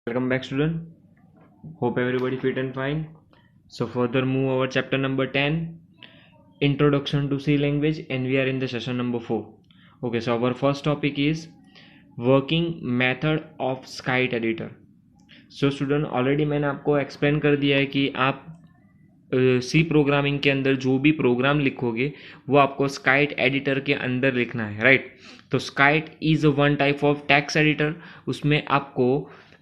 Welcome back, student. Hope everybody fit and fine. So further move our chapter number 10, Introduction to C language, and we are in the session number 4. Okay, so our first topic is working method of Skite editor. So student, already मैंने आपको explain कर दिया है कि आप सी programming के अंदर जो भी प्रोग्राम लिखोगे वो आपको स्काइट एडिटर के अंदर लिखना है, राइट। तो SciTE is one type of text editor. उसमें आपको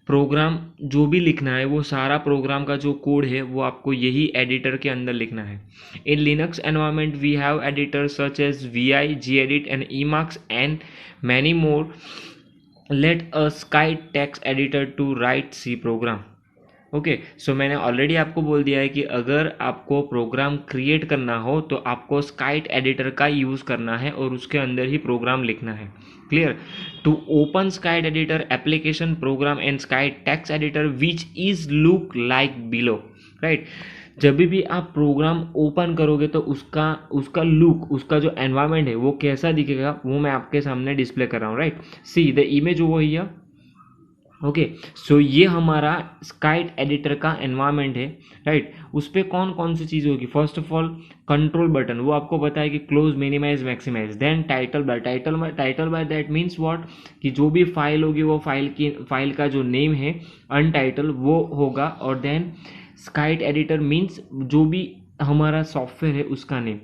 प्रोग्राम जो भी लिखना है वो सारा प्रोग्राम का जो कोड है वो आपको यही एडिटर के अंदर लिखना है। In Linux environment we have editor such as VI, gedit and emacs and many more. Let a SciTE text editor to write C program. Okay, so मैंने ऑलरेडी आपको बोल दिया है कि अगर आपको प्रोग्राम क्रिएट करना हो तो आपको स्काइट एडिटर का यूज़ करना है और उसके अंदर ही प्रोग्राम लिखना है। Clear? To open SciTE editor application program and SciTE text editor which is look like below, right. जब भी आप प्रोग्राम ओपन करोगे तो उसका लुक, उसका जो एनवायरनमेंट है वो कैसा दिखेगा वो मैं आपके सामने डिस्प्ले कर रहा हूँ, right. See the image over here. Okay, so ये हमारा स्काइट एडिटर का एनवायरनमेंट है, राइट। उस पर कौन कौन सी चीज़ होगी? First of all control button, वो आपको पता है कि close, minimise, maximise. Then title bar, title bar that means what, कि जो भी फाइल होगी वो फाइल का जो नेम है अनटाइटल वो होगा। और देन स्काइट एडिटर मीन्स जो भी हमारा सॉफ्टवेयर है उसका name.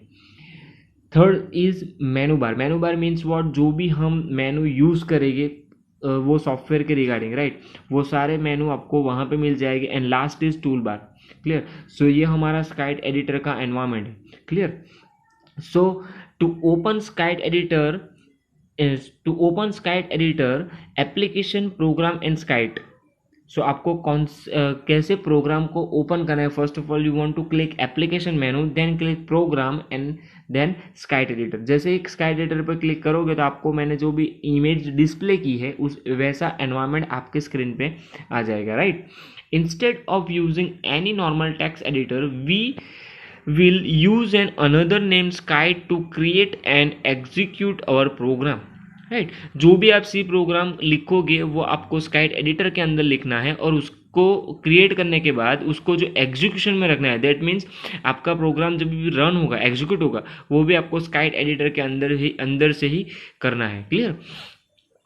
Third is menu bar. Menu bar means what, जो भी हम मेनू यूज़ करेंगे वो सॉफ्टवेयर के रिगार्डिंग, राइट, वो सारे मेनू आपको वहाँ पे मिल जाएंगे। And last is tool bar. Clear? So ये हमारा स्काइट एडिटर का एनवायरनमेंट है। Clear? So to open SciTE editor application program and SciTE. So आपको कैसे प्रोग्राम को ओपन करना है? First of all you want to click application menu, then click program and then SciTE editor. जैसे एक स्काइट editor पर click करोगे तो आपको मैंने जो भी इमेज डिस्प्ले की है उस वैसा एनवायरनमेंट आपके स्क्रीन पे आ जाएगा, right. Instead of using any normal text editor we will use an another name Skite to create and execute our program, right. जो भी आप सी प्रोग्राम लिखोगे वो आपको स्काइट एडिटर के अंदर लिखना है और उसको क्रिएट करने के बाद उसको जो एग्जीक्यूशन में रखना है, दैट मीन्स आपका प्रोग्राम जब भी रन होगा, एग्जीक्यूट होगा, वो भी आपको स्काइट एडिटर के अंदर से ही करना है। Clear?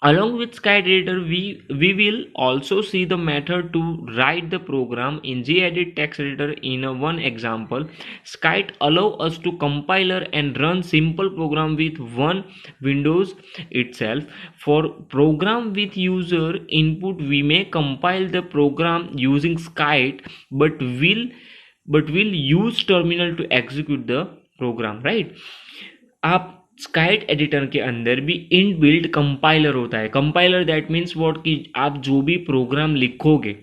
Along with Skite editor, we will also see the method to write the program in gedit text editor. In one example, Skite allow us to compiler and run simple program with one Windows itself. For program with user input, we may compile the program using Skite, but will use terminal to execute the program, right? आप स्काइट editor के अंदर भी inbuilt compiler होता है। Compiler that means what, कि आप जो भी प्रोग्राम लिखोगे,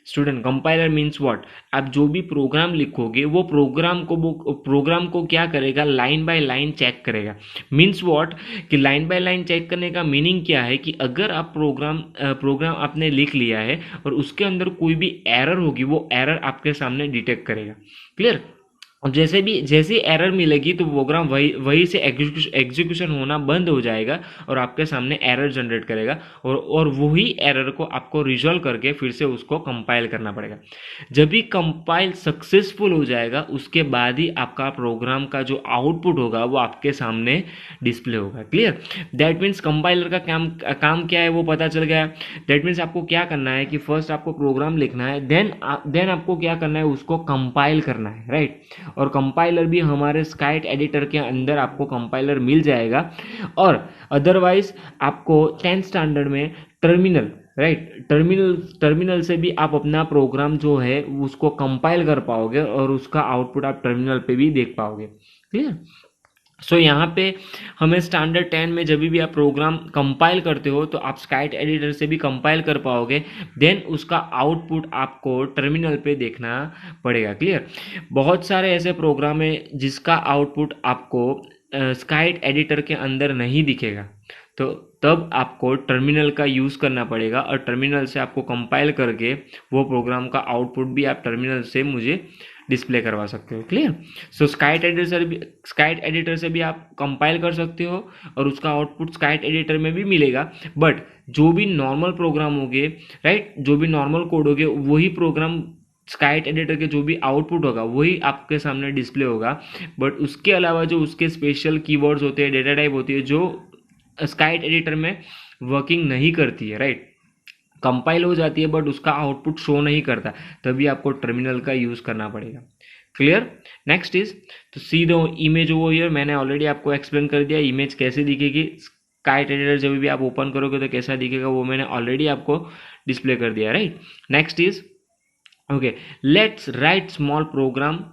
स्टूडेंट, कंपाइलर मीन्स व्हाट, आप जो भी प्रोग्राम लिखोगे वो प्रोग्राम को क्या करेगा? लाइन बाय लाइन चेक करेगा। मीन्स व्हाट, कि लाइन बाय लाइन चेक करने का मीनिंग क्या है, कि अगर आप प्रोग्राम आपने लिख लिया है और उसके अंदर कोई भी एरर होगी वो एरर आपके सामने डिटेक्ट करेगा। क्लियर? और जैसे एरर मिलेगी तो प्रोग्राम वही से एग्जीक्यूशन होना बंद हो जाएगा और आपके सामने एरर जनरेट करेगा और वही एरर को आपको रिजॉल्व करके फिर से उसको कंपाइल करना पड़ेगा। जब भी कंपाइल सक्सेसफुल हो जाएगा उसके बाद ही आपका प्रोग्राम का जो आउटपुट होगा वो आपके सामने डिस्प्ले होगा। क्लियर? दैट मीन्स कंपाइलर का काम क्या है वो पता चल गया। दैट मीन्स आपको क्या करना है कि फर्स्ट आपको प्रोग्राम लिखना है, देन आपको क्या करना है, उसको कंपाइल करना है, राइट। और कंपाइलर भी हमारे स्काइट एडिटर के अंदर आपको कंपाइलर मिल जाएगा। और अदरवाइज आपको 10th स्टैंडर्ड में टर्मिनल, राइट, टर्मिनल से भी आप अपना प्रोग्राम जो है उसको कंपाइल कर पाओगे और उसका आउटपुट आप टर्मिनल पे भी देख पाओगे। क्लियर? सो यहाँ पे हमें स्टैंडर्ड 10 में जब भी आप प्रोग्राम कंपाइल करते हो तो आप स्काइट एडिटर से भी कंपाइल कर पाओगे, देन उसका आउटपुट आपको टर्मिनल पे देखना पड़ेगा। क्लियर? बहुत सारे ऐसे प्रोग्राम है जिसका आउटपुट आपको स्काइट एडिटर के अंदर नहीं दिखेगा। तो तब आपको टर्मिनल का यूज़ करना पड़ेगा और टर्मिनल से आपको कंपाइल करके वो प्रोग्राम का आउटपुट भी आप टर्मिनल से मुझे डिस्प्ले करवा सकते हो। क्लियर? सो स्काइट एडिटर से भी आप कंपाइल कर सकते हो और उसका आउटपुट स्काइट एडिटर में भी मिलेगा। बट जो भी नॉर्मल प्रोग्राम होंगे, राइट, जो भी नॉर्मल कोड होंगे, वही प्रोग्राम स्काइट एडिटर के जो भी आउटपुट होगा वही आपके सामने डिस्प्ले होगा। बट उसके अलावा जो उसके स्पेशल कीवर्ड्स होते हैं, डेटा टाइप होती है, जो स्काइट एडिटर में वर्किंग नहीं करती है, राइट, कंपाइल हो जाती है बट उसका आउटपुट शो नहीं करता, तभी आपको टर्मिनल का यूज़ करना पड़ेगा। क्लियर? नेक्स्ट इज तो सी द इमेज ओवर हियर। मैंने ऑलरेडी आपको एक्सप्लेन कर दिया इमेज कैसे दिखेगी। स्काइट एडिटर जब भी आप ओपन करोगे तो कैसा दिखेगा वो मैंने ऑलरेडी आपको डिस्प्ले कर दिया, right. Next is okay, let's write small program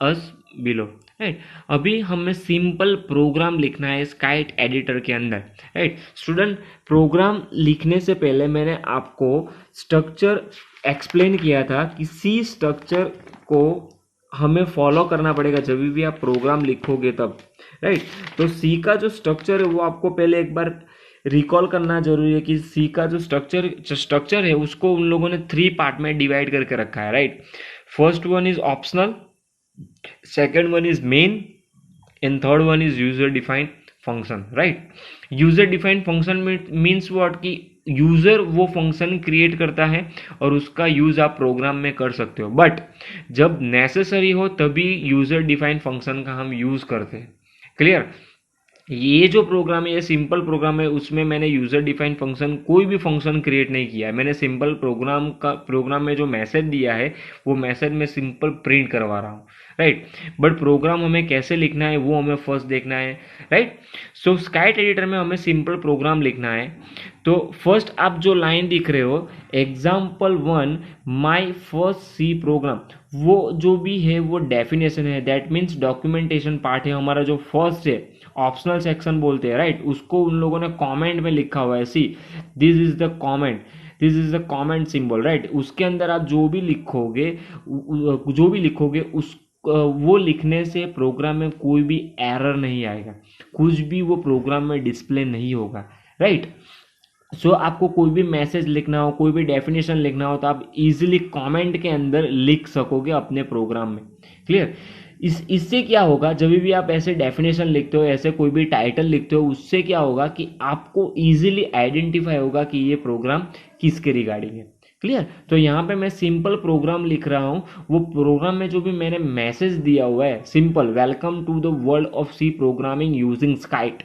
as below, right. अभी हमें सिंपल प्रोग्राम लिखना है स्काइट एडिटर के अंदर, राइट। स्टूडेंट, प्रोग्राम लिखने से पहले मैंने आपको स्ट्रक्चर एक्सप्लेन किया था कि सी स्ट्रक्चर को हमें फॉलो करना पड़ेगा जब भी आप प्रोग्राम लिखोगे तब, राइट। तो सी का जो स्ट्रक्चर है वो आपको पहले एक बार रिकॉल करना जरूरी है कि सी का जो स्ट्रक्चर है उसको उन लोगों ने 3 पार्ट में डिवाइड करके रखा है, right. First one is optional, second one is main, and third one is user defined function, right। user defined function means what कि यूजर वो फंक्शन क्रिएट करता है और उसका यूज आप प्रोग्राम में कर सकते हो, बट जब नेसेसरी हो तभी यूजर डिफाइंड फंक्शन का हम यूज करते हैं। क्लियर? ये जो प्रोग्राम है ये सिंपल प्रोग्राम है, उसमें मैंने यूजर डिफाइंड फंक्शन कोई भी फंक्शन क्रिएट नहीं किया है। मैंने सिंपल प्रोग्राम में जो मैसेज दिया है वो मैसेज में सिंपल प्रिंट करवा रहा हूँ, राइट। बट प्रोग्राम हमें कैसे लिखना है वो हमें फर्स्ट देखना है, राइट। सो स्काइट एडिटर में हमें सिंपल प्रोग्राम लिखना है। तो फर्स्ट आप जो लाइन दिख रहे हो example1 my first C program, वो जो भी है वो डेफिनेशन है, दैट मीन्स डॉक्यूमेंटेशन पार्ट है हमारा जो फर्स्ट है, ऑप्शनल सेक्शन बोलते हैं, राइट। उसको उन लोगों ने कमेंट में लिखा हुआ है, सी this is the comment, this is the comment symbol, right. उसके अंदर आप जो भी लिखोगे उस वो लिखने से प्रोग्राम में कोई भी एरर नहीं आएगा, कुछ भी वो प्रोग्राम में डिस्प्ले नहीं होगा, राइट। सो आपको कोई भी मैसेज लिखना हो, कोई भी डेफिनेशन लिखना हो तो आप इजीली कमेंट के अंदर लिख सकोगे अपने प्रोग्राम में। क्लियर? इससे क्या होगा, जब भी आप ऐसे डेफिनेशन लिखते हो, ऐसे कोई भी टाइटल लिखते हो, उससे क्या होगा कि आपको इजीली आइडेंटिफाई होगा कि ये प्रोग्राम किसके रिगार्डिंग है। क्लियर? तो यहाँ पे मैं सिंपल प्रोग्राम लिख रहा हूँ, वो प्रोग्राम में जो भी मैंने मैसेज दिया हुआ है simple welcome to the world of C programming using SciTE,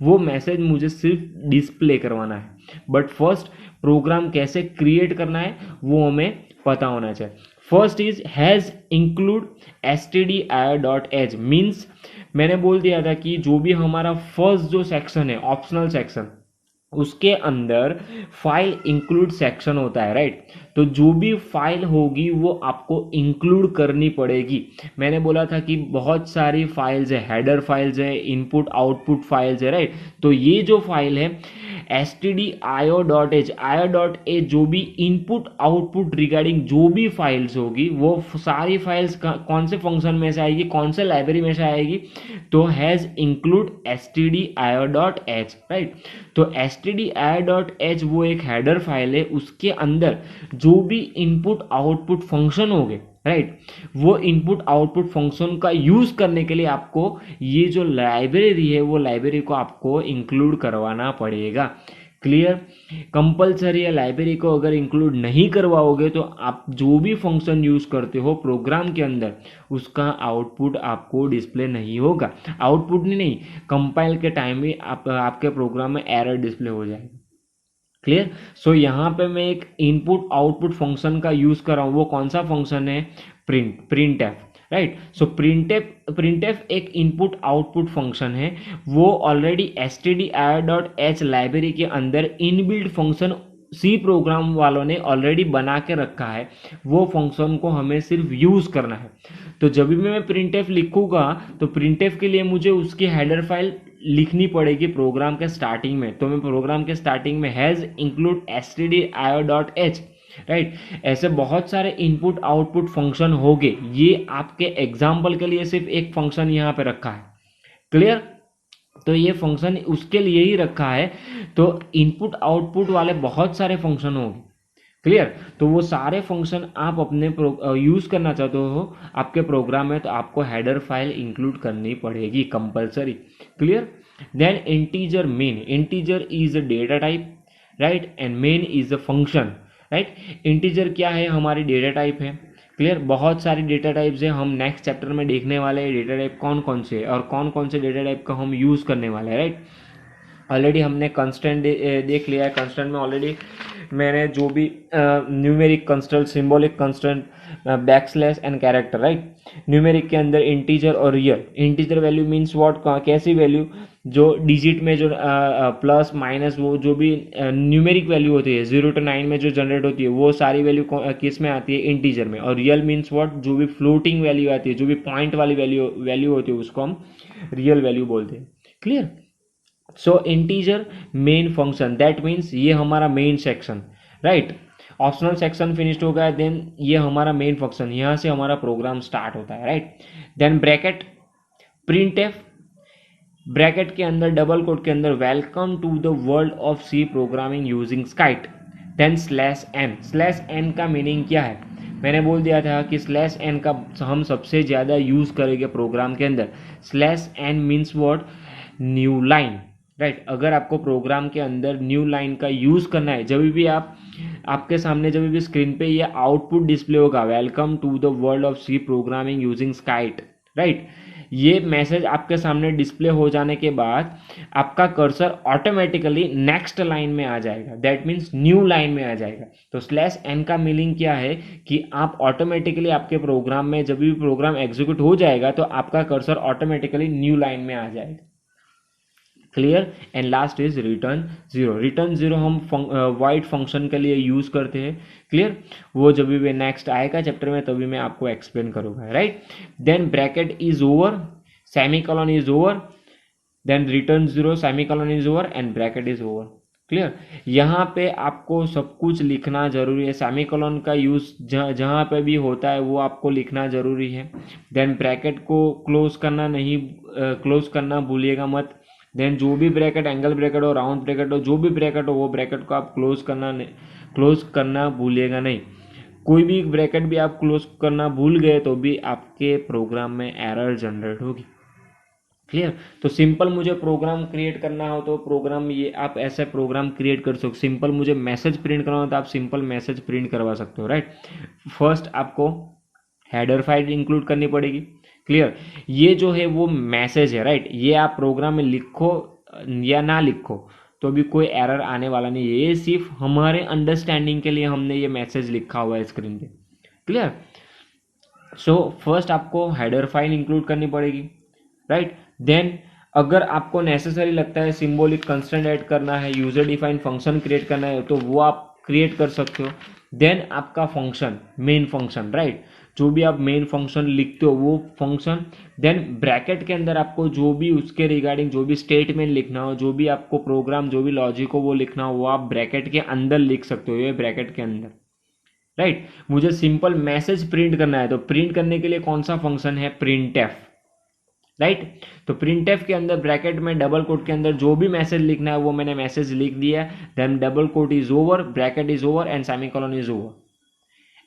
वो मैसेज मुझे सिर्फ डिस्प्ले करवाना है। बट फर्स्ट प्रोग्राम कैसे क्रिएट करना है वो हमें पता होना चाहिए। First is hash include stdio.h means मैंने बोल दिया था कि जो भी हमारा फर्स्ट जो सेक्शन है ऑप्शनल सेक्शन, उसके अंदर फाइल इंक्लूड सेक्शन होता है, राइट। तो जो भी फाइल होगी वो आपको इंक्लूड करनी पड़ेगी। मैंने बोला था कि बहुत सारी फाइल्स है, हेडर फाइल्स है, इनपुट आउटपुट फाइल्स है, राइट। तो ये जो फाइल है stdio.h, io.h जो भी इनपुट आउटपुट रिगार्डिंग जो भी फाइल्स होगी वो सारी फाइल्स कौन से फंक्शन में से आएगी, कौन से लाइब्रेरी में से आएगी, तो हैज इंक्लूड stdio.h, राइट। तो stdio.h वो एक हेडर फाइल है, उसके अंदर जो भी इनपुट आउटपुट फंक्शन होंगे, राइट, वो इनपुट आउटपुट फंक्शन का यूज करने के लिए आपको ये जो लाइब्रेरी है वो लाइब्रेरी को आपको इंक्लूड करवाना पड़ेगा। क्लियर? कंपलसरी है, लाइब्रेरी को अगर इंक्लूड नहीं करवाओगे तो आप जो भी फंक्शन यूज करते हो प्रोग्राम के अंदर उसका आउटपुट आपको डिस्प्ले नहीं होगा। आउटपुट नहीं, कंपाइल के टाइम भी आपके प्रोग्राम में एरर डिस्प्ले हो जाएगा। क्लियर? सो यहाँ पे मैं एक इनपुट आउटपुट फंक्शन का यूज कर रहा हूँ, वो कौन सा फंक्शन है, प्रिंटफ, राइट। सो प्रिंटफ एक इनपुट आउटपुट फंक्शन है, वो ऑलरेडी stdio.h लाइब्रेरी के अंदर इनबिल्ट फंक्शन सी प्रोग्राम वालों ने ऑलरेडी बना के रखा है, वो फंक्शन को हमें सिर्फ यूज करना है। तो जब भी मैं प्रिंटफ लिखूंगा तो प्रिंटफ के लिए मुझे उसकी हेडर फाइल लिखनी पड़ेगी प्रोग्राम के स्टार्टिंग में। तो मैं प्रोग्राम के स्टार्टिंग में हैज इंक्लूड stdio.h, राइट। ऐसे बहुत सारे इनपुट आउटपुट फंक्शन होंगे, ये आपके एग्जाम्पल के लिए सिर्फ एक फंक्शन यहाँ पे रखा है। क्लियर? तो ये फंक्शन उसके लिए ही रखा है। तो इनपुट आउटपुट वाले बहुत सारे फंक्शन होंगे, क्लियर। तो वो सारे फंक्शन आप अपने यूज़ करना चाहते हो आपके प्रोग्राम में, तो आपको हेडर फाइल इंक्लूड करनी पड़ेगी compulsory, clear. Then integer main, integer is a data type, right, and main is a function, right. Integer क्या है, हमारी डेटा टाइप है, क्लियर। बहुत सारी डेटा टाइप्स है, हम नेक्स्ट चैप्टर में देखने वाले हैं डेटा टाइप कौन कौन से है और कौन कौन से डेटा टाइप का हम यूज़ करने वाले हैं, राइट। ऑलरेडी हमने कंस्टेंट देख लिया है। कंस्टेंट में ऑलरेडी मैंने जो भी numeric constant, symbolic constant, backslash and character, right. Numeric के अंदर इंटीजर और real. Integer value means what, कैसी वैल्यू, जो डिजिट में जो प्लस माइनस वो जो भी न्यूमेरिक वैल्यू होती है 0 to 9 में जो जनरेट होती है वो सारी वैल्यू किस में आती है, इंटीजर में। और रियल मीन्स व्हाट, जो भी फ्लोटिंग वैल्यू आती है, जो भी पॉइंट वाली वैल्यू होती है उसको हम रियल वैल्यू बोलते हैं, clear. So integer main function, that means ये हमारा main section, right. Optional section finished हो गया, देन ये हमारा मेन फंक्शन, यहाँ से हमारा प्रोग्राम स्टार्ट होता है, right. Then bracket, printf, bracket के अंदर डबल कोट के अंदर welcome to the world of C programming using SciTE. Then slash n, slash n का मीनिंग क्या है, मैंने बोल दिया था कि स्लैश एन का हम सबसे ज़्यादा यूज़ करेंगे प्रोग्राम के अंदर। Slash n means what, new line, right. अगर आपको प्रोग्राम के अंदर न्यू लाइन का यूज़ करना है, जब भी आपके सामने जब भी स्क्रीन पे ये आउटपुट डिस्प्ले होगा, welcome to the world of C programming using SciTE, right, ये मैसेज आपके सामने डिस्प्ले हो जाने के बाद आपका कर्सर ऑटोमेटिकली नेक्स्ट लाइन में आ जाएगा, दैट मीन्स न्यू लाइन में आ जाएगा। तो स्लैश एन का मीनिंग क्या है कि आप ऑटोमेटिकली आपके प्रोग्राम में जब भी प्रोग्राम एग्जीक्यूट हो जाएगा तो आपका कर्सर ऑटोमेटिकली न्यू लाइन में आ जाएगा, clear. And last is return zero. Return zero हम वाइड फंक्शन के लिए यूज करते हैं, क्लियर। वो जब भी नेक्स्ट आएगा चैप्टर में तभी मैं आपको एक्सप्लेन करूंगा, right. Then bracket is over, semicolon is over, then return zero, semicolon is over and bracket is over, clear. यहाँ पे आपको सब कुछ लिखना जरूरी है, सेमीकोलन का यूज जहाँ पे भी होता है वो आपको लिखना जरूरी है। देन ब्रैकेट को क्लोज करना नहीं, क्लोज करना भूलिएगा मत। देन जो भी ब्रैकेट, एंगल ब्रैकेट हो, राउंड ब्रैकेट हो, जो भी ब्रैकेट हो वो ब्रैकेट को आप क्लोज करना भूलिएगा नहीं। कोई भी ब्रैकेट भी आप क्लोज करना भूल गए तो भी आपके प्रोग्राम में एरर जनरेट होगी, क्लियर। तो सिंपल मुझे प्रोग्राम क्रिएट करना हो तो प्रोग्राम, ये आप ऐसे प्रोग्राम क्रिएट कर सकते। सिंपल मुझे मैसेज प्रिंट करना हो तो आप सिंपल मैसेज प्रिंट करवा सकते हो, राइट। फर्स्ट आपको हेडर फाइल इंक्लूड करनी पड़ेगी, क्लियर। ये जो है वो मैसेज है, राइट। ये आप प्रोग्राम में लिखो या ना लिखो तो भी कोई एरर आने वाला नहीं है, ये सिर्फ हमारे अंडरस्टैंडिंग के लिए हमने ये मैसेज लिखा हुआ है स्क्रीन पे, क्लियर। सो फर्स्ट आपको हेडर फाइल इंक्लूड करनी पड़ेगी, राइट। देन अगर आपको नेसेसरी लगता है सिंबॉलिक कंस्ट्रेंट ऐड करना है, यूजर डिफाइंड फंक्शन क्रिएट करना है तो वो आप क्रिएट कर सकते हो। देन आपका फंक्शन, मेन फंक्शन, राइट, जो भी आप मेन फंक्शन लिखते हो वो फंक्शन। देन ब्रैकेट के अंदर आपको जो भी उसके रिगार्डिंग जो भी स्टेटमेंट लिखना हो, जो भी आपको प्रोग्राम, जो भी लॉजिक हो वो लिखना हो वो आप ब्रैकेट के अंदर लिख सकते हो, ये ब्रैकेट के अंदर, राइट। मुझे सिंपल मैसेज प्रिंट करना है तो प्रिंट करने के लिए कौन सा फंक्शन है, प्रिंट एफ, राइट। तो प्रिंट एफ के अंदर ब्रैकेट में डबल कोट के अंदर जो भी मैसेज लिखना है वो मैंने मैसेज लिख दिया। Then double quote is over, bracket is over and semicolon is over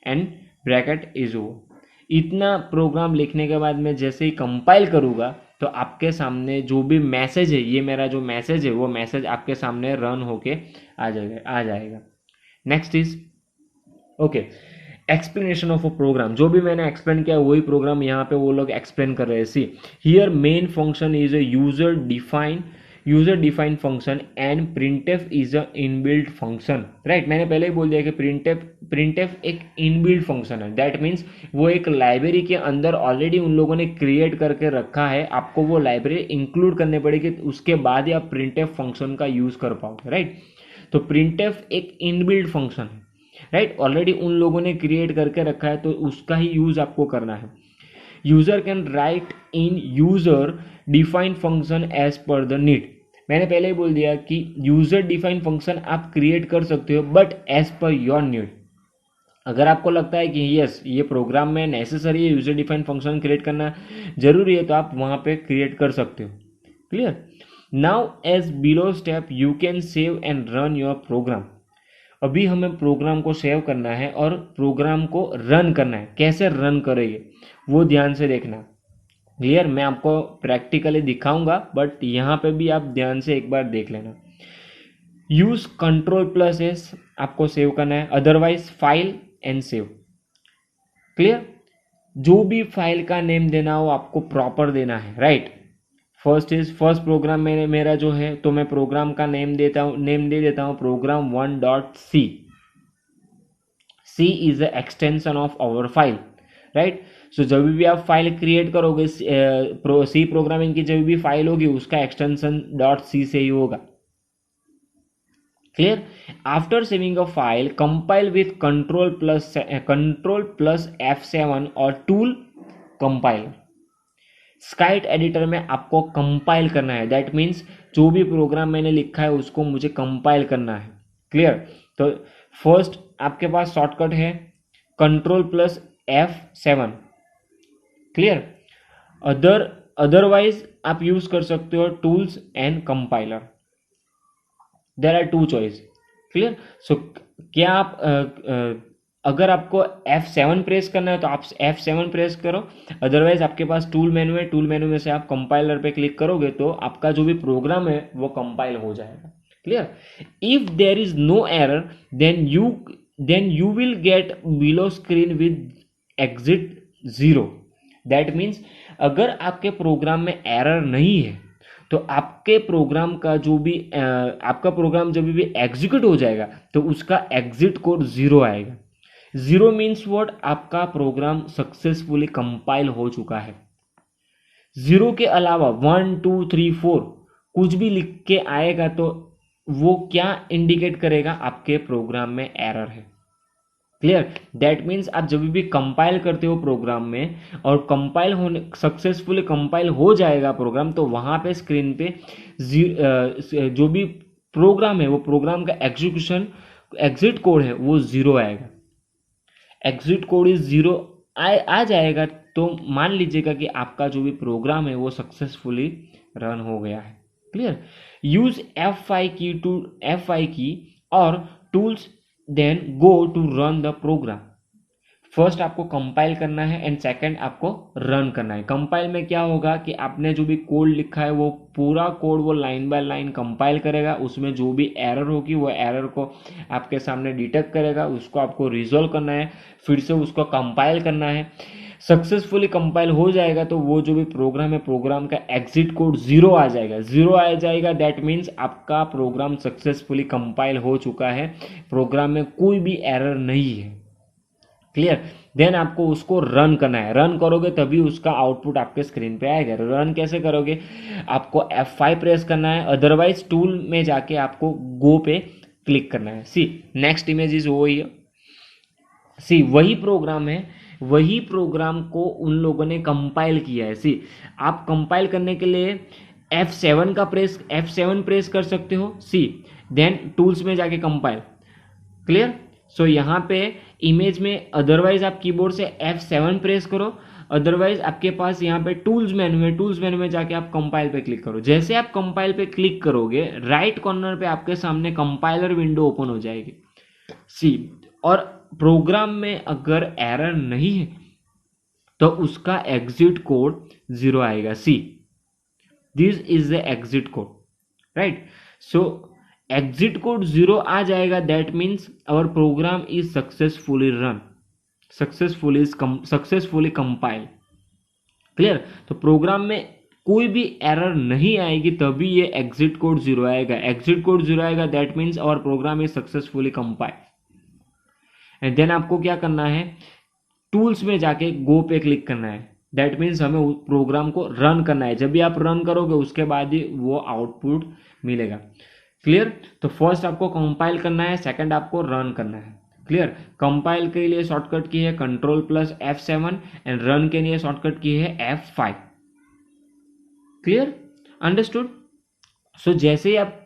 and bracket is over. इतना प्रोग्राम लिखने के बाद मैं जैसे ही कंपाइल करूंगा तो आपके सामने जो भी मैसेज है, ये मेरा जो मैसेज है वो मैसेज आपके सामने रन होके आ जाएगा। Next is okay, explanation of a program. जो भी मैंने एक्सप्लेन किया वही प्रोग्राम यहाँ पे वो लोग एक्सप्लेन कर रहे हैं। See here main function is a user define function and printf is a inbuilt function, right. मैंने पहले ही बोल दिया कि प्रिंटफ एक इनबिल्ट फंक्शन है, दैट मीन्स वो एक लाइब्रेरी के अंदर ऑलरेडी उन लोगों ने क्रिएट करके रखा है, आपको वो लाइब्रेरी इंक्लूड करनी पड़ेगी, उसके बाद ही आप प्रिंटफ फंक्शन का यूज कर पाओगे, राइट। तो प्रिंटफ एक इनबिल्ट फंक्शन है, राइट, ऑलरेडी उन लोगों ने क्रिएट करके रखा है तो उसका ही यूज आपको करना है। User can write in user defined function as per the need. मैंने पहले ही बोल दिया कि यूजर डिफाइंड फंक्शन आप क्रिएट कर सकते हो but as per your need. अगर आपको लगता है कि यस ये प्रोग्राम में नेसेसरी है, यूजर डिफाइंड फंक्शन क्रिएट करना जरूरी है, तो आप वहां पे क्रिएट कर सकते हो, clear. Now as below step you can save and run your program. अभी हमें प्रोग्राम को सेव करना है और प्रोग्राम को रन करना है। कैसे रन करेंगे वो ध्यान से देखना। क्लियर? मैं आपको प्रैक्टिकली दिखाऊंगा, बट यहाँ पे भी आप ध्यान से एक बार देख लेना। यूज Ctrl+S आपको सेव करना है, otherwise file and save. Clear? जो भी फाइल का नेम देना हो आपको प्रॉपर देना है, राइट? फर्स्ट प्रोग्राम मेरा जो है, तो मैं प्रोग्राम का नेम दे देता हूँ program1.c। C is the extension of our file, right? So जब भी आप फाइल क्रिएट करोगे, सी प्रोग्रामिंग की जब भी फाइल होगी उसका एक्सटेंशन .c से ही होगा। Clear? After saving a file, compile with Ctrl+F7 और टूल कंपाइलर। स्काइट एडिटर में आपको कंपाइल करना है, दैट मीन्स जो भी प्रोग्राम मैंने लिखा है उसको मुझे कंपाइल करना है। क्लियर? तो फर्स्ट आपके पास शॉर्टकट है Ctrl+F7। क्लियर? अदरवाइज आप यूज कर सकते हो tools and compiler. There are two choice. Clear? So क्या आप अगर आपको F7 प्रेस करना है तो आप F7 प्रेस करो, अदरवाइज आपके पास टूल मेनू है, टूल मेनू में से आप कंपाइलर पे क्लिक करोगे तो आपका जो भी प्रोग्राम है वो कंपाइल हो जाएगा। Clear? If there is no error then you will get below screen with exit 0। That means अगर आपके प्रोग्राम में एरर नहीं है तो आपके प्रोग्राम का जो भी आपका प्रोग्राम जब भी एग्जीक्यूट हो जाएगा तो उसका एग्जिट कोड 0 आएगा। 0 मीन्स व्हाट? आपका प्रोग्राम सक्सेसफुली कंपाइल हो चुका है। 0 के अलावा 1 2 3 4 कुछ भी लिख के आएगा तो वो क्या इंडिकेट करेगा? आपके प्रोग्राम में एरर है। क्लियर? दैट मीन्स आप जब भी कंपाइल करते हो प्रोग्राम में और कंपाइल होने सक्सेसफुली कंपाइल हो जाएगा प्रोग्राम, तो वहां पे स्क्रीन पे जो भी प्रोग्राम है वो प्रोग्राम का एग्जिट कोड है वो 0 आएगा। एग्जिट कोड इज 0 आ जाएगा तो मान लीजिएगा कि आपका जो भी प्रोग्राम है वो सक्सेसफुली रन हो गया है। क्लियर? यूज F5 की और tools then go to run the program. First आपको कंपाइल करना है एंड सेकंड आपको रन करना है। कंपाइल में क्या होगा कि आपने जो भी कोड लिखा है वो पूरा कोड वो लाइन बाय लाइन कंपाइल करेगा, उसमें जो भी एरर होगी वो एरर को आपके सामने डिटेक्ट करेगा, उसको आपको रिजॉल्व करना है, फिर से उसको कंपाइल करना है। सक्सेसफुली कंपाइल हो जाएगा तो वो जो भी प्रोग्राम है प्रोग्राम का एग्जिट कोड 0 आ जाएगा। दैट मीन्स आपका प्रोग्राम सक्सेसफुली कंपाइल हो चुका है, प्रोग्राम में कोई भी एरर नहीं है। क्लियर? देन आपको उसको रन करना है। रन करोगे तभी उसका आउटपुट आपके स्क्रीन पे आएगा। रन कैसे करोगे? आपको F5 प्रेस करना है, अदरवाइज टूल में जाके आपको गो पे क्लिक करना है। सी नेक्स्ट इमेज इज वही है। सी वही प्रोग्राम है, वही प्रोग्राम को उन लोगों ने कंपाइल किया है। सी आप कंपाइल करने के लिए F7 प्रेस कर सकते हो। सी देन टूल्स में जाके कंपाइल। क्लियर? सो यहाँ पे इमेज में अदरवाइज आप कीबोर्ड से F7 प्रेस करो, अदरवाइज आपके पास यहाँ पे टूल्स मेनू है, टूल्स मेनू में जाके आप कंपाइल पे क्लिक करो। जैसे आप कंपाइल पे क्लिक करोगे राइट कॉर्नर पे आपके सामने कंपाइलर विंडो ओपन हो जाएगी। सी और प्रोग्राम में अगर एरर नहीं है तो उसका एग्जिट कोड 0 आएगा। See this is the exit code, right? So exit code 0 आ जाएगा, that means our program is successfully run, successfully compile. Clear? तो प्रोग्राम में कोई भी एरर नहीं आएगी तभी ये एग्जिट कोड 0 आएगा। एग्जिट कोड 0 आएगा that means our program is successfully compile. And then आपको क्या करना है? टूल्स में जाके गो पे क्लिक करना है। दैट मीन्स हमें प्रोग्राम को रन करना है। जब भी आप रन करोगे उसके बाद ही वो आउटपुट मिलेगा। क्लियर? तो फर्स्ट आपको कंपाइल करना है, सेकंड आपको रन करना है। क्लियर? कंपाइल के लिए शॉर्टकट की है Ctrl+F7 एंड रन के लिए शॉर्टकट की है F5। क्लियर? अंडरस्टूड? सो जैसे ही आप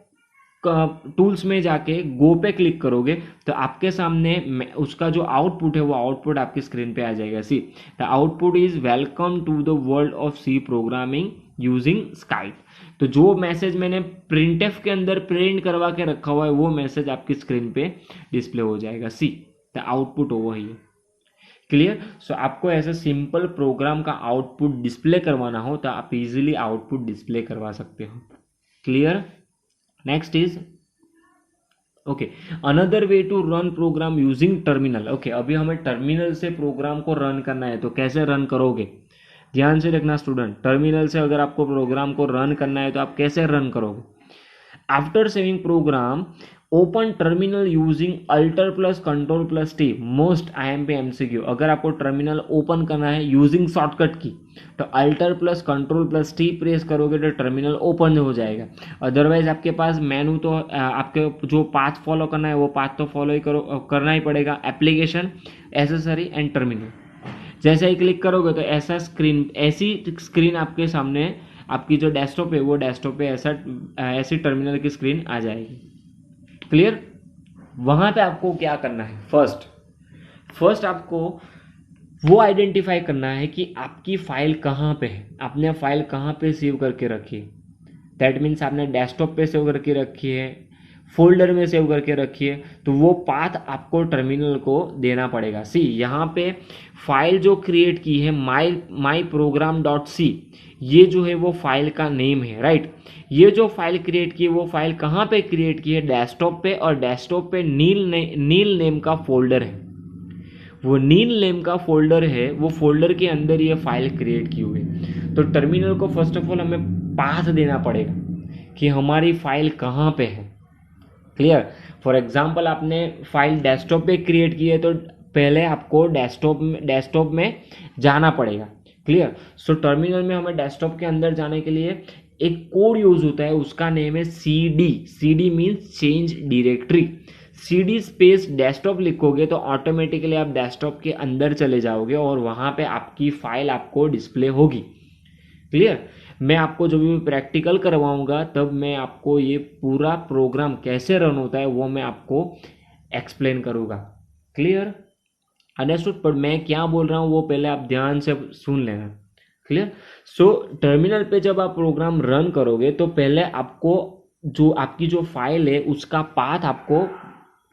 टूल्स में जाके गो पे क्लिक करोगे तो आपके सामने उसका जो आउटपुट है वो आउटपुट आपकी स्क्रीन पे आ जाएगा। See the output is welcome to the world of C programming, using Skype. तो जो मैसेज मैंने प्रिंटफ के अंदर प्रिंट करवा के रखा हुआ है वो मैसेज आपकी स्क्रीन पे डिस्प्ले हो जाएगा। See the output over here. Clear. So आपको ऐसा सिंपल प्रोग्राम का आउटपुट डिस्प्ले करवाना हो तो आप इजीली आउटपुट डिस्प्ले करवा सकते हो। Clear. Next is okay another way to run program using terminal. Okay अभी हमें टर्मिनल से प्रोग्राम को रन करना है, तो कैसे रन करोगे, ध्यान से देखना स्टूडेंट। टर्मिनल से अगर आपको प्रोग्राम को रन करना है तो आप कैसे रन करोगे। After saving program open terminal using alter plus control plus T. Most IMP MCQ। अगर आपको टर्मिनल ओपन करना है यूजिंग शॉर्टकट की तो alter plus control plus T press करोगे तो टर्मिनल ओपन हो जाएगा। अदरवाइज आपके पास मेनू तो आपके जो पाथ फॉलो करना है वो पाथ तो फॉलो ही करना ही पड़ेगा। एप्लीकेशन, एसेसरी एंड टर्मिनल, जैसे ही क्लिक करोगे तो ऐसी स्क्रीन आपके सामने, आपकी जो डेस्कटॉप है वो डेस्कटॉप पे ऐसी टर्मिनल की स्क्रीन आ जाएगी। क्लियर। वहां पे आपको क्या करना है, फर्स्ट आपको वो आइडेंटिफाई करना है कि आपकी फाइल कहाँ पे है, आपने फाइल कहाँ पे सेव करके रखी है। दैट मीन्स आपने डेस्कटॉप पे सेव करके रखी है, फोल्डर में सेव करके रखी है, तो वो पाथ आपको टर्मिनल को देना पड़ेगा। सी यहाँ पे फाइल जो क्रिएट की है माई प्रोग्राम डॉट सी, ये जो है वो फाइल का नेम है, राइट। ये जो फाइल क्रिएट की है वो फाइल कहाँ पे क्रिएट की है, डेस्कटॉप पे, और डेस्कटॉप पे नील नेम का फोल्डर है। वो नील नेम का फोल्डर है, वो फोल्डर के अंदर ये फाइल क्रिएट की हुई है। तो टर्मिनल को फर्स्ट ऑफ ऑल हमें पाथ देना पड़ेगा कि हमारी फाइल कहाँ पे है। क्लियर। फॉर एग्जाम्पल आपने फाइल डेस्कटॉप पे क्रिएट की है तो पहले आपको डेस्कटॉप में जाना पड़ेगा। क्लियर। सो टर्मिनल में हमें डेस्कटॉप के अंदर जाने के लिए एक कोड यूज होता है, उसका नेम है CD means change directory. CD space desktop लिखोगे तो ऑटोमेटिकली आप डेस्कटॉप के अंदर चले जाओगे और वहां पे आपकी फाइल आपको डिस्प्ले होगी। क्लियर। मैं आपको जब भी प्रैक्टिकल करवाऊंगा तब मैं आपको ये पूरा प्रोग्राम कैसे रन होता है वो मैं आपको एक्सप्लेन करूंगा। Clear, understood. पर मैं क्या बोल रहा हूँ वो पहले आप ध्यान से सुन लेना। क्लियर। सो टर्मिनल पे जब आप प्रोग्राम रन करोगे तो पहले आपको जो आपकी जो फाइल है उसका पाथ आपको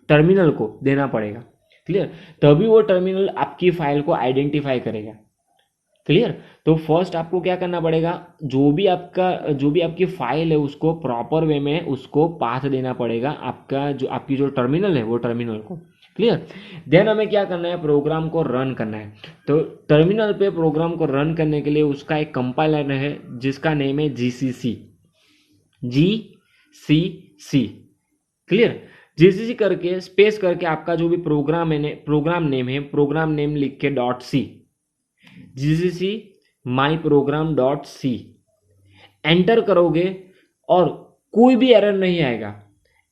टर्मिनल को देना पड़ेगा। क्लियर। तभी वो टर्मिनल आपकी फाइल को आइडेंटिफाई करेगा। क्लियर। तो फर्स्ट आपको क्या करना पड़ेगा, जो भी आपकी फाइल है उसको प्रॉपर वे में उसको पाथ देना पड़ेगा, आपकी जो टर्मिनल है वो टर्मिनल को। क्लियर। देन हमें क्या करना है, प्रोग्राम को रन करना है। तो टर्मिनल पे प्रोग्राम को रन करने के लिए उसका एक कंपाइलर है जिसका नेम है GCC। क्लियर। GCC करके स्पेस करके आपका जो भी प्रोग्राम नेम लिख के .c, GCC माई प्रोग्राम .c एंटर करोगे और कोई भी एरर नहीं आएगा।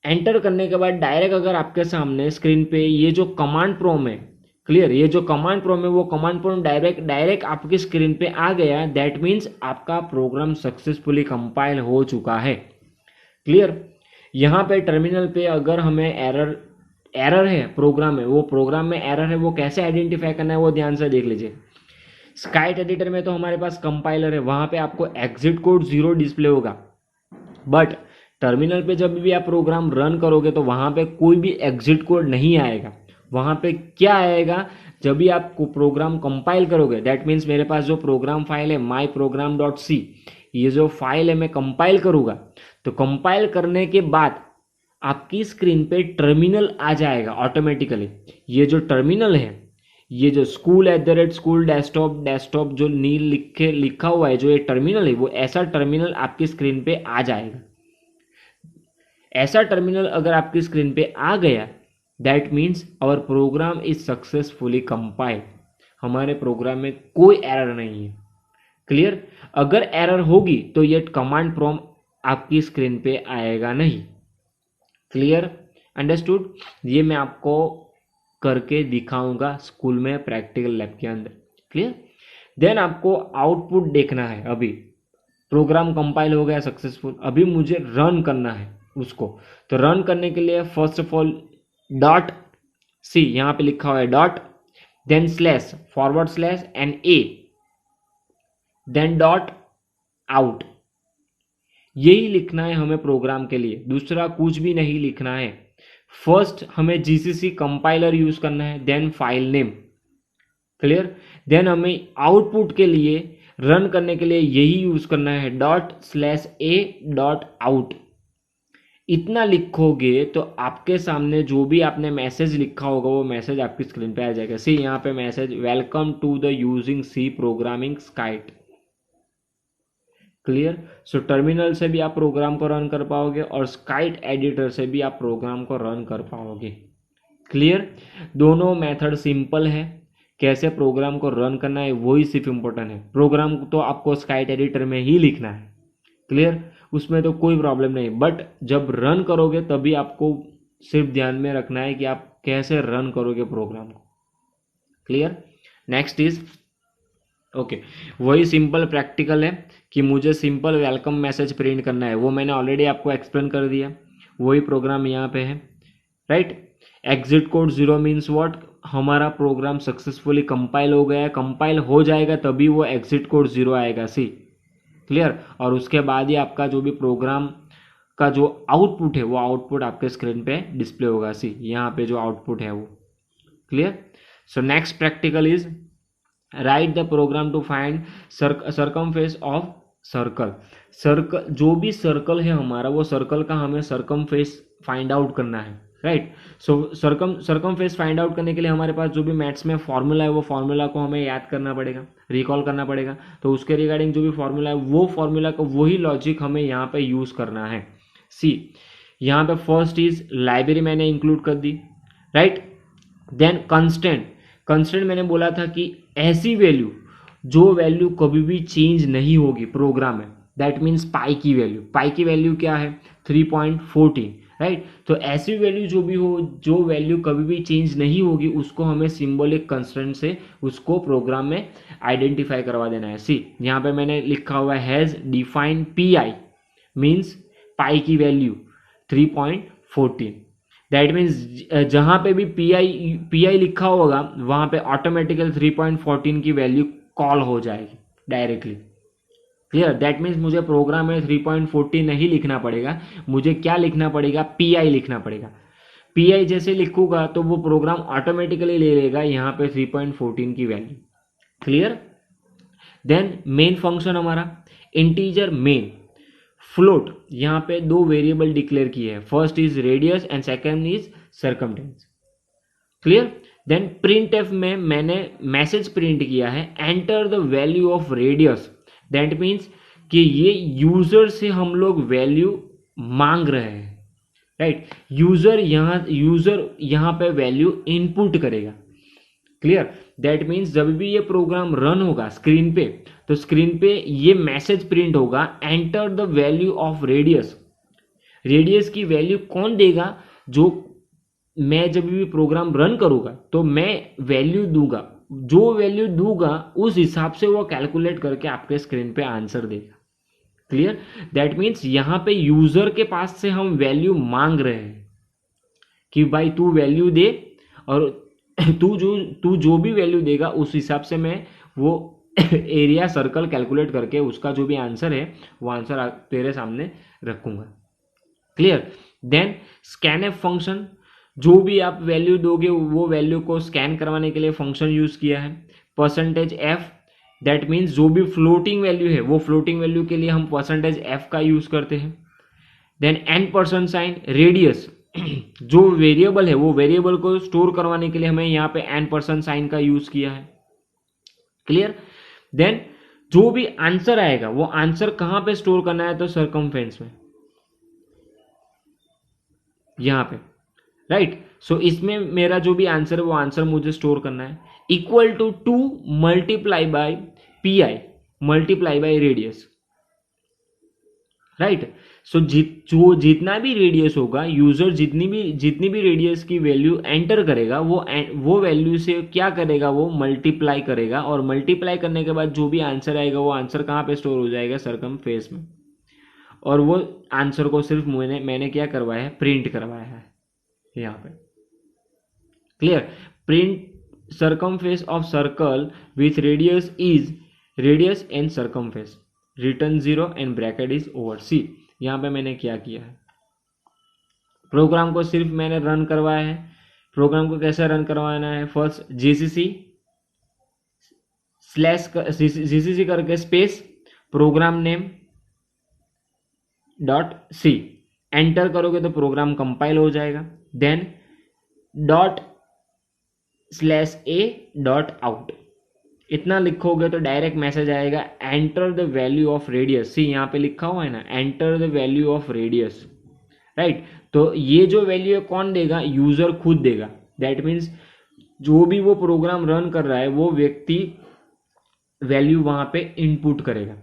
एंटर करने के बाद डायरेक्ट अगर आपके सामने स्क्रीन पे ये जो कमांड प्रॉम्प्ट है, क्लियर, ये जो कमांड प्रॉम्प्ट है वो कमांड प्रॉम्प्ट डायरेक्ट आपकी स्क्रीन पे आ गया, दैट मीन्स आपका प्रोग्राम सक्सेसफुली कंपाइल हो चुका है। क्लियर। यहाँ पे टर्मिनल पे अगर हमें एरर है प्रोग्राम में, वो प्रोग्राम में एरर है, वो कैसे आइडेंटिफाई करना है वो ध्यान से देख लीजिए। स्काइट एडिटर में तो हमारे पास कंपाइलर है, वहां पे आपको एग्जिट कोड 0 डिस्प्ले होगा, बट टर्मिनल पे जब भी आप प्रोग्राम रन करोगे तो वहां पे कोई भी एग्जिट कोड नहीं आएगा। वहां पे क्या आएगा, जब भी आप प्रोग्राम कंपाइल करोगे, दैट मीन्स मेरे पास जो प्रोग्राम फाइल है माई प्रोग्राम .c, ये जो फाइल है मैं कंपाइल करूंगा, तो कंपाइल करने के बाद आपकी स्क्रीन पे टर्मिनल आ जाएगा ऑटोमेटिकली। ये जो टर्मिनल है, ये जो school डेस्कटॉप जो लिखा हुआ है, जो ये टर्मिनल है, वो ऐसा टर्मिनल आपकी स्क्रीन पे आ जाएगा। ऐसा टर्मिनल अगर आपकी स्क्रीन पे आ गया, that means our program is successfully compiled. हमारे प्रोग्राम में कोई एरर नहीं है। क्लियर। अगर एरर होगी तो ये कमांड प्रॉम्प्ट आपकी स्क्रीन पे आएगा नहीं। Clear, understood. ये मैं आपको करके दिखाऊंगा स्कूल में प्रैक्टिकल लैब के अंदर। क्लियर। देन आपको आउटपुट देखना है। अभी प्रोग्राम कंपाइल हो गया सक्सेसफुल, अभी मुझे रन करना है उसको। तो रन करने के लिए फर्स्ट ऑफ ऑल .c यहाँ पे लिखा हुआ है dot, then // and a, then out, यही लिखना है हमें प्रोग्राम के लिए, दूसरा कुछ भी नहीं लिखना है। फर्स्ट हमें जीसीसी कंपाइलर यूज करना है, देन फाइल नेम, क्लियर। देन हमें आउटपुट के लिए रन करने के लिए यही यूज करना है ./a.out। इतना लिखोगे तो आपके सामने जो भी आपने मैसेज लिखा होगा वो मैसेज आपकी स्क्रीन पे आ जाएगा। सी यहाँ पे message, welcome to the using C programming SciTE, clear. So terminal से भी आप प्रोग्राम को रन कर पाओगे और स्काइट एडिटर से भी आप प्रोग्राम को रन कर पाओगे, क्लियर। दोनों मेथड सिंपल है, कैसे प्रोग्राम को रन करना है वही सिर्फ इम्पोर्टेंट है। प्रोग्राम तो आपको स्काइट एडिटर में ही लिखना है, क्लियर, उसमें तो कोई प्रॉब्लम नहीं। बट जब रन करोगे तभी आपको सिर्फ ध्यान में रखना है कि आप कैसे रन करोगे प्रोग्राम को, क्लियर। नेक्स्ट इज ओके, वही सिंपल प्रैक्टिकल है कि मुझे सिंपल वेलकम मैसेज प्रिंट करना है, वो मैंने ऑलरेडी आपको एक्सप्लेन कर दिया, वही प्रोग्राम यहाँ पे है, right. Exit code 0 means what, हमारा प्रोग्राम सक्सेसफुली कंपाइल हो गया है, कंपाइल हो जाएगा तभी वो एग्जिट कोड 0 आएगा, सी, क्लियर। और उसके बाद ही आपका जो भी प्रोग्राम का जो आउटपुट है वो आउटपुट आपके स्क्रीन पे डिस्प्ले होगा, सी यहाँ पे जो आउटपुट है वो, clear. So next practical is write the program to find circumference of circle. Circle, जो भी सर्कल है हमारा, वो सर्कल का हमें सरकमफेस फाइंड आउट करना है, राइट। सो सरकमफेस फाइंड आउट करने के लिए हमारे पास जो भी मैथ्स में फॉर्मूला है वो फॉर्मूला को हमें याद करना पड़ेगा, रिकॉल करना पड़ेगा। तो उसके रिगार्डिंग जो भी फॉर्मूला है वो फॉर्मूला का वही लॉजिक हमें यहाँ पे यूज करना है। सी यहाँ पे फर्स्ट इज लाइब्रेरी मैंने इंक्लूड कर दी, राइट। देन कंस्टेंट, कंस्टेंट मैंने बोला था कि ऐसी वैल्यू जो वैल्यू कभी भी चेंज नहीं होगी प्रोग्राम में, दैट मीन्स पाई की वैल्यू, पाई की वैल्यू क्या है 3.14, राइट। तो ऐसी वैल्यू जो भी हो, जो वैल्यू कभी भी चेंज नहीं होगी, उसको हमें सिंबॉलिक कंस्टेंट से उसको प्रोग्राम में आइडेंटिफाई करवा देना है। सी यहाँ पे मैंने लिखा हुआ है has define P I, means पाई की वैल्यू 3.14, दैट मीन्स जहाँ पे भी पी आई लिखा होगा वहाँ पे ऑटोमेटिकल 3.14 की वैल्यू कॉल हो जाएगी डायरेक्टली, क्लियर। दैट मीन्स मुझे प्रोग्राम में 3.14 नहीं लिखना पड़ेगा, मुझे क्या लिखना पड़ेगा, पी आई लिखना पड़ेगा। पी आई जैसे लिखूंगा तो वो प्रोग्राम ऑटोमेटिकली ले लेगा यहाँ पे 3.14 की value, clear. Then main function हमारा इंटीजर मेन, फ्लोट, यहाँ पे दो वेरिएबल डिक्लेयर किए हैं, first is radius and second is circumference, clear. Then printf में मैंने मैसेज प्रिंट किया है enter the value of radius, that means कि ये यूजर से हम लोग वैल्यू मांग रहे हैं, राइट। यूजर यहाँ पे वैल्यू इनपुट करेगा, क्लियर। दैट मीन्स जब भी ये प्रोग्राम रन होगा स्क्रीन पे, तो स्क्रीन पे ये मैसेज प्रिंट होगा enter the value of radius. Radius की वैल्यू कौन देगा, जो मैं जब भी प्रोग्राम रन करूंगा तो मैं वैल्यू दूंगा, जो वैल्यू दूंगा उस हिसाब से वो कैलकुलेट करके आपके स्क्रीन पे आंसर देगा, क्लियर। दैट मीन्स यहाँ पे यूजर के पास से हम वैल्यू मांग रहे हैं कि भाई तू वैल्यू दे, और तू जो भी वैल्यू देगा उस हिसाब से मैं वो एरिया सर्कल कैलकुलेट करके उसका जो भी आंसर है वो आंसर तेरे सामने रखूंगा, क्लियर। देन स्कैनएफ फंक्शन, जो भी आप वैल्यू दोगे वो वैल्यू को स्कैन करवाने के लिए फंक्शन यूज किया है। परसेंटेज एफ, दैट मीन्स जो भी फ्लोटिंग वैल्यू है वो फ्लोटिंग वैल्यू के लिए हम परसेंटेज एफ का यूज करते हैं। देन $, रेडियस, जो वेरिएबल है वो वेरिएबल को स्टोर करवाने के लिए हमें यहाँ पे $, का यूज किया है, क्लियर। देन जो भी आंसर आएगा वो आंसर कहां पे स्टोर करना है, तो सरकमफेरेंस में, यहां पे, राइट। सो इसमें मेरा जो भी आंसर है वो आंसर मुझे स्टोर करना है, equal to 2 multiply by P I multiply by radius, right. So जो जितना भी रेडियस होगा, यूजर जितनी भी रेडियस की वैल्यू एंटर करेगा वो वैल्यू से क्या करेगा, वो मल्टीप्लाई करेगा, और मल्टीप्लाई करने के बाद जो भी आंसर आएगा वो आंसर कहाँ पे स्टोर हो जाएगा, सरकमफेरेंस में। और वो आंसर को सिर्फ मैंने क्या करवाया है, प्रिंट करवाया है यहाँ पे, clear. Print circumference of circle with radius is radius and circumference, return 0 and bracket is over. See यहाँ पे मैंने क्या किया है, प्रोग्राम को सिर्फ मैंने रन करवाया है। प्रोग्राम को कैसे रन करवाना है, फर्स्ट जीसीसी करके space program name dot C, enter करोगे तो प्रोग्राम कंपाइल हो जाएगा। देन ./a.out इतना लिखोगे तो डायरेक्ट मैसेज आएगा enter the value of radius. See यहाँ पे लिखा हुआ है ना, enter the value of radius, right. तो ये जो वैल्यू है कौन देगा, यूजर खुद देगा। दैट मीन्स जो भी वो प्रोग्राम रन कर रहा है वो व्यक्ति वैल्यू वहां पे इनपुट करेगा।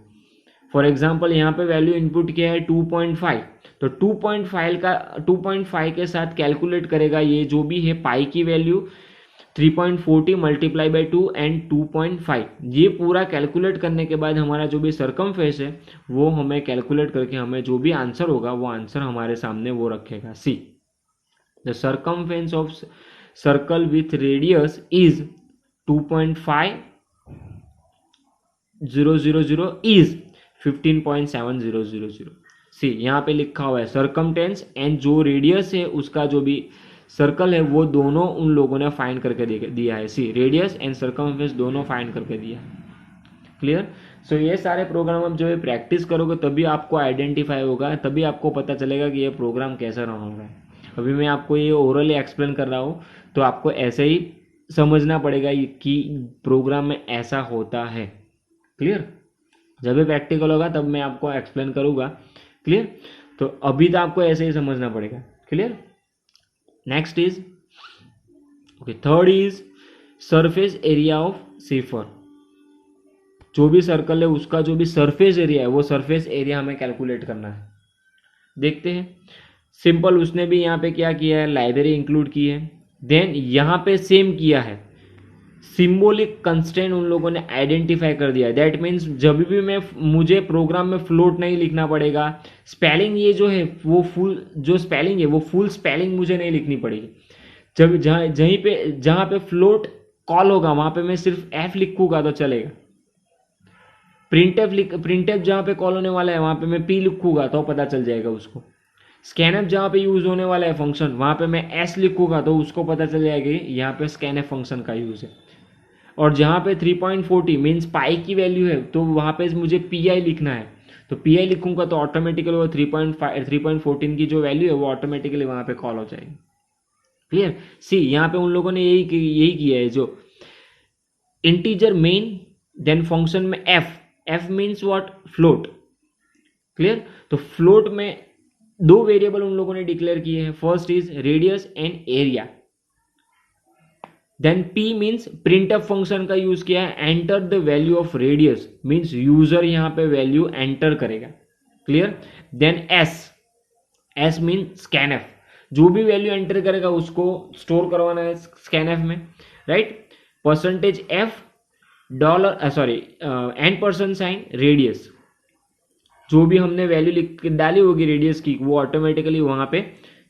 फॉर एग्जाम्पल यहाँ पे वैल्यू इनपुट किया है 2.5, तो 2.5 के साथ कैलकुलेट करेगा ये जो भी है पाई की वैल्यू 3.40 मल्टीप्लाई बाई 2 एंड 2.5। ये पूरा कैलकुलेट करने के बाद हमारा जो भी सरकमफेरेंस है वो हमें कैलकुलेट करके हमें जो भी आंसर होगा वो आंसर हमारे सामने वो रखेगा। See the circumference of circle with radius is 2.5000 is 15.7000। सी यहाँ पे लिखा हुआ है सरकमटेंस एंड जो रेडियस है उसका जो भी सर्कल है वो दोनों उन लोगों ने फाइंड करके दिया है। सी रेडियस एंड सरकमफेरेंस दोनों फाइंड करके दिया है। क्लियर। सो ये सारे प्रोग्राम आप जो है प्रैक्टिस करोगे तभी आपको आइडेंटिफाई होगा, तभी आपको पता चलेगा कि ये प्रोग्राम कैसा रन हो रहा है। अभी मैं आपको ये ओरली एक्सप्लेन कर रहा हूँ तो आपको ऐसे ही समझना पड़ेगा कि प्रोग्राम में ऐसा होता है। क्लियर। जब भी प्रैक्टिकल होगा तब मैं आपको एक्सप्लेन करूँगा। क्लियर। तो अभी तो आपको ऐसे ही समझना पड़ेगा। Clear. Next is okay, third is surface area of safer. जो भी सर्कल है उसका जो भी सरफेस एरिया है वो सरफेस एरिया हमें कैलकुलेट करना है। देखते हैं, सिंपल उसने भी यहाँ पे क्या किया है, लाइब्रेरी इंक्लूड की है। देन यहाँ पे सेम किया है, सिंबॉलिक कंस्ट्रेंट उन लोगों ने आइडेंटिफाई कर दिया है। दैट मीन्स जब भी मुझे प्रोग्राम में फ्लोट नहीं लिखना पड़ेगा, स्पेलिंग ये जो है वो फुल जो स्पेलिंग है वो फुल स्पेलिंग मुझे नहीं लिखनी पड़ेगी। जब जहाँ पे फ्लोट कॉल होगा वहां पे मैं सिर्फ एफ लिखूंगा तो चलेगा। प्रिंटएफ जहाँ पे कॉल होने वाला है वहां पे मैं पी लिखूंगा तो पता चल जाएगा उसको। स्कैनएफ जहाँ पे यूज होने वाला है फंक्शन वहां पे मैं एस लिखूंगा तो उसको पता चल जाएगा यहाँ पे स्कैनएफ फंक्शन का यूज है। और जहाँ पे 3.40 मीन्स पाई की वैल्यू है तो वहाँ पे मुझे पी आई लिखना है, तो पी आई लिखूंगा तो ऑटोमेटिकली वो 3.14 की जो वैल्यू है वो ऑटोमेटिकली वहाँ पे कॉल हो जाएगी। क्लियर। सी यहाँ पे उन लोगों ने यही किया है, जो इंटीजर मेन देन फंक्शन में F means what, float. Clear. तो फ्लोट में दो वेरिएबल उन लोगों ने डिक्लेयर किए हैं, first is radius and area. Then P means printf function का यूज किया है, enter the value of radius means user यहां पे वैल्यू एंटर करेगा। Clear. Then S mean scanf, जो भी वैल्यू एंटर करेगा उसको स्टोर करवाना है स्कैनएफ में, राइट। %F $& रेडियस, जो भी हमने वैल्यू डाली होगी रेडियस की वो ऑटोमेटिकली वहां पे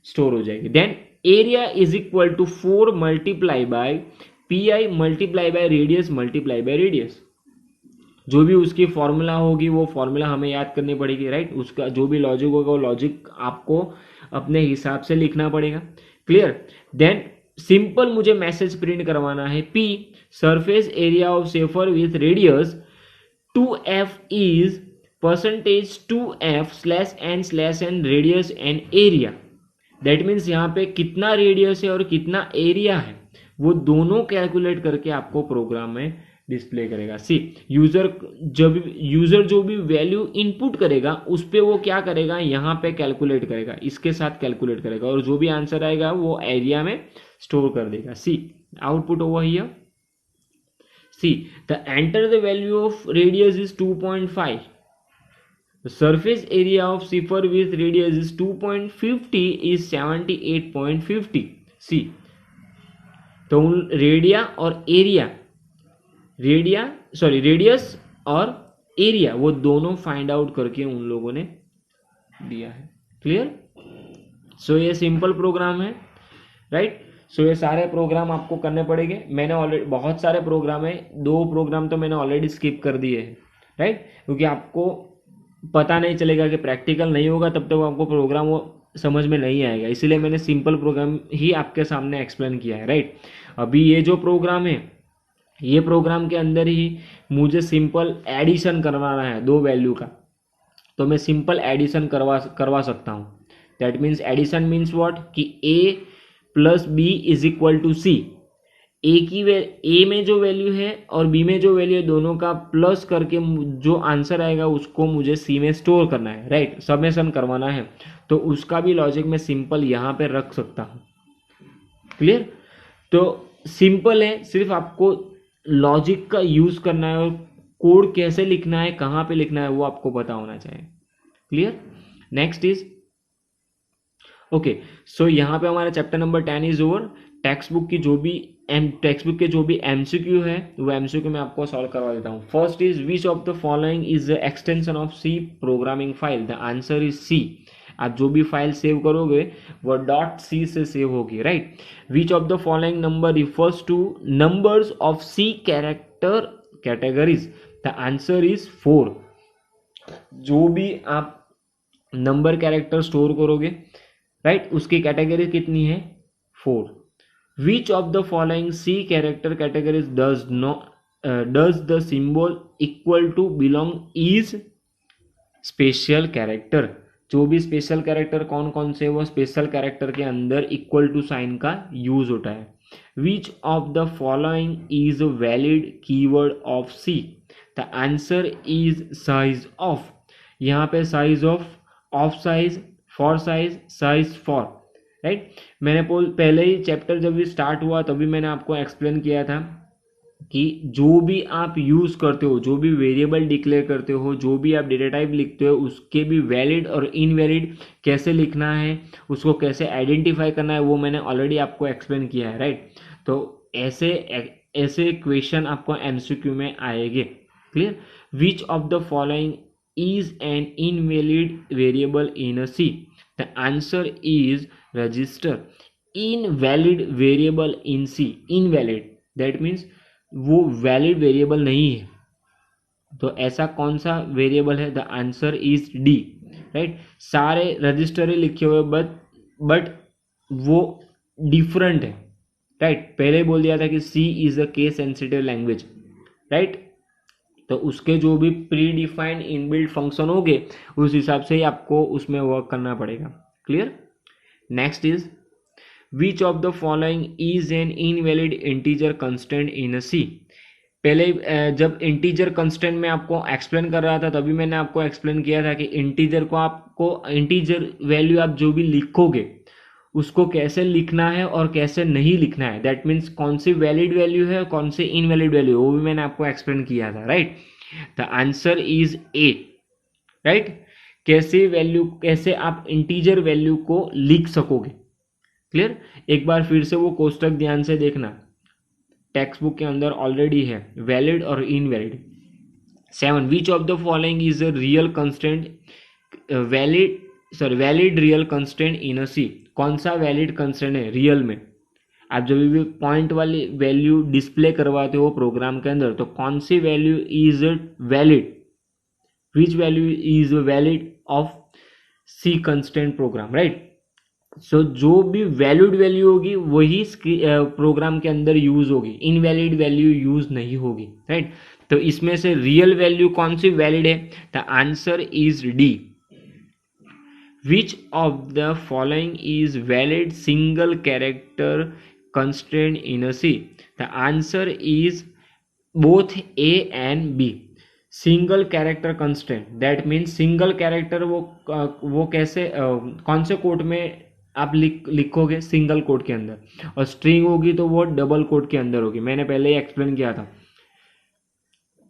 स्टोर हो जाएगी। Then area is equal to 4 multiply by pi multiply by radius. जो भी उसकी फॉर्मूला होगी वो फॉर्मूला हमें याद करनी पड़ेगी, राइट। उसका जो भी लॉजिक होगा वो लॉजिक आपको अपने हिसाब से लिखना पड़ेगा। क्लियर। देन सिंपल मुझे मैसेज प्रिंट करवाना है, P surface area of safer with radius 2F is %2F/n/n radius and area. That means यहाँ पे कितना रेडियस है और कितना एरिया है वो दोनों कैलकुलेट करके आपको प्रोग्राम में डिस्प्ले करेगा। सी यूजर जो भी वैल्यू इनपुट करेगा उस पे वो क्या करेगा, यहाँ पे कैलकुलेट करेगा, इसके साथ कैलकुलेट करेगा और जो भी आंसर आएगा वो एरिया में स्टोर कर देगा। See output over here. See the enter the value of radius is 2.5। The surface area of cipher with radius is 2.50 is 78.50। सी तो रेडियस और एरिया वो दोनों फाइंड आउट करके उन लोगों ने दिया है। क्लियर। सो ये सिंपल प्रोग्राम है, राइट। सो ये सारे प्रोग्राम आपको करने पड़ेंगे। मैंने ऑलरेडी बहुत सारे प्रोग्राम है, 2 प्रोग्राम तो मैंने ऑलरेडी स्किप कर दिए हैं, राइट, क्योंकि आपको पता नहीं चलेगा, कि प्रैक्टिकल नहीं होगा तब तक आपको प्रोग्राम वो समझ में नहीं आएगा। इसीलिए मैंने सिंपल प्रोग्राम ही आपके सामने एक्सप्लेन किया है, राइट। अभी ये जो प्रोग्राम है, ये प्रोग्राम के अंदर ही मुझे सिंपल एडिशन करवाना है दो वैल्यू का, तो मैं सिंपल एडिशन करवा सकता हूँ। That means addition means what, कि A plus B is equal to C. A में जो वैल्यू है और बी में जो वैल्यू है, दोनों का प्लस करके जो आंसर आएगा उसको मुझे सी में स्टोर करना है, राइट, समेशन करवाना है। तो उसका भी लॉजिक मैं सिंपल यहाँ पे रख सकता हूँ। क्लियर? तो सिंपल है, सिर्फ आपको लॉजिक का यूज करना है और कोड कैसे लिखना है, कहाँ पे लिखना है, वो आपको पता होना चाहिए। Clear? Next is okay. So यहाँ पे हमारा chapter number 10 is over. Textbook के जो भी एमसीक्यू है वो एमसीक्यू मैं आपको सॉल्व करवा देता हूँ। First is which of the following is the extension of C programming file? The answer is C. आप जो भी फाइल सेव करोगे वो .c से सेव होगी, right. Which of the following number refers to numbers of C character categories? The answer is 4। जो भी आप नंबर कैरेक्टर स्टोर करोगे, राइट, उसकी कैटेगरी कितनी है? 4। Which of the following C character categories does the symbol equal to belong is special character? जो भी special character कौन कौन से, वो स्पेशल कैरेक्टर के अंदर इक्वल टू साइन का यूज होता है। Which of the following is valid keyword of C? The answer is size of. यहाँ पे size of size, for size, size for, right. मैंने पहले ही चैप्टर जब भी स्टार्ट हुआ तभी मैंने आपको एक्सप्लेन किया था कि जो भी आप यूज़ करते हो, जो भी वेरिएबल डिक्लेयर करते हो, जो भी आप डेटा टाइप लिखते हो, उसके भी वैलिड और इनवैलिड कैसे लिखना है, उसको कैसे आइडेंटिफाई करना है, वो मैंने ऑलरेडी आपको एक्सप्लेन किया है, राइट। तो ऐसे क्वेश्चन आपको एमसीक्यू में आएंगे। Clear? Which of the following is an invalid variable in a C? The answer is register. Invalid variable in C, invalid that means वो वैलिड वेरिएबल नहीं है। तो ऐसा कौन सा वेरिएबल है? द आंसर इज डी, राइट। सारे रजिस्टर ही लिखे हुए बट वो डिफरेंट है, राइट। पहले बोल दिया था कि C is a case sensitive language, right. तो उसके जो भी प्री डिफाइंड इनबिल्ट फंक्शन होंगे उस हिसाब से ही आपको उसमें वर्क करना पड़ेगा। Clear? Next is which of the following is an invalid integer constant in a C? पहले जब इंटीजर कंस्टेंट में आपको एक्सप्लेन कर रहा था तभी मैंने आपको एक्सप्लेन किया था कि इंटीजर वैल्यू आप जो भी लिखोगे उसको कैसे लिखना है और कैसे नहीं लिखना है। दैट मीन्स कौन सी वैलिड वैल्यू है, कौन सी इनवैलिड वैल्यू, वो भी मैंने आपको एक्सप्लेन किया था, right. The answer is a, right. कैसे आप इंटीजर वैल्यू को लिख सकोगे। क्लियर? एक बार फिर से वो कोष्टक ध्यान से देखना, टेक्स्ट बुक के अंदर ऑलरेडी है, वैलिड और invalid. 7 which of the following is a real constant valid real constant in a C? कौन सा वैलिड कंस्टेंट है रियल में? आप जब भी पॉइंट वाली वैल्यू डिस्प्ले करवाते हो प्रोग्राम के अंदर, तो कौन सी value is valid, which value is valid of C constant program, right. So जो भी वैलिड वैल्यू होगी वही प्रोग्राम के अंदर यूज होगी, इनवैलिड वैल्यू यूज नहीं होगी, राइट। तो इसमें से रियल वैल्यू कौन सी वैलिड है? The answer is D. Which of the following is valid single character constraint in a C? The answer is both A and B. Single character constant that means single character वो कैसे कौन से code में आप लिखोगे? Single code के अंदर, और स्ट्रिंग होगी तो वो डबल कोड के अंदर होगी। मैंने पहले ही एक्सप्लेन किया था,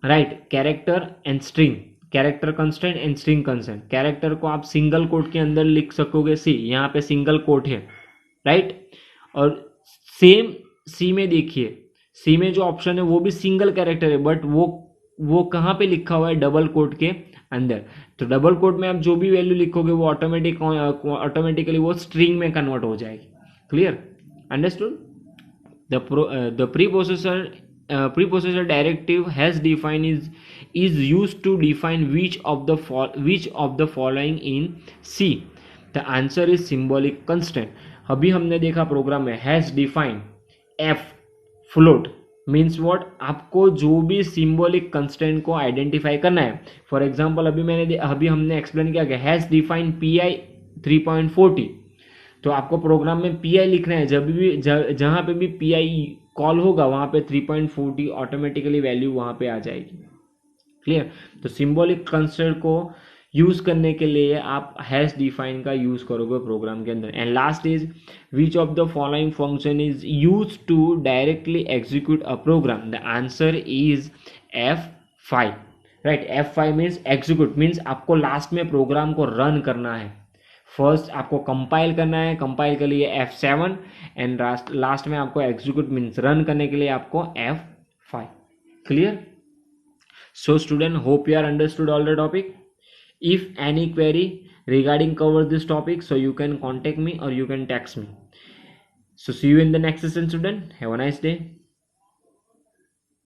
right. Character and string, character constant and string constant. Character को आप सिंगल कोड के अंदर लिख सकोगे, सी, यहाँ पे सिंगल कोड है, राइट। और सेम सी में देखिए, सी में जो ऑप्शन है वो भी सिंगल कैरेक्टर है, बट वो कहाँ पे लिखा हुआ है? डबल कोड के अंदर। तो डबल कोड में आप जो भी वैल्यू लिखोगे वो ऑटोमेटिकली वो स्ट्रिंग में कन्वर्ट हो जाएगी। Clear? Understood? The pre processor prepossessor directive has defined is used to define which of the following in C. The answer is symbolic constant. अभी हमने देखा प्रोग्राम में has defined f float means what, आपको जो भी symbolic constant को identify करना है. फॉर एग्जाम्पल अभी हमने एक्सप्लेन किया कि हैज डिफाइन पी आई 3.40. तो आपको प्रोग्राम में पी आई लिखना है. जब भी जहां पे भी पी आई कॉल होगा वहां पे 3.40 ऑटोमेटिकली वैल्यू वहां पे आ जाएगी. क्लियर. तो सिंबॉलिक कंस्टेंट को यूज करने के लिए आप हैश डिफाइन का यूज करोगे प्रोग्राम के अंदर. And last is which of the following function is use to directly execute a program. The answer is F5. Right. F5 means execute means आपको लास्ट में प्रोग्राम को रन करना है. First आपको कंपाइल करना है, कंपाइल के लिए F7 एंड लास्ट में आपको एग्जीक्यूट मीन्स रन करने के लिए आपको F5. Clear. So student, hope you are understood all the topic. If any query regarding cover this topic, so you can contact me or you can text me. So see you in the next session student. Have a nice day.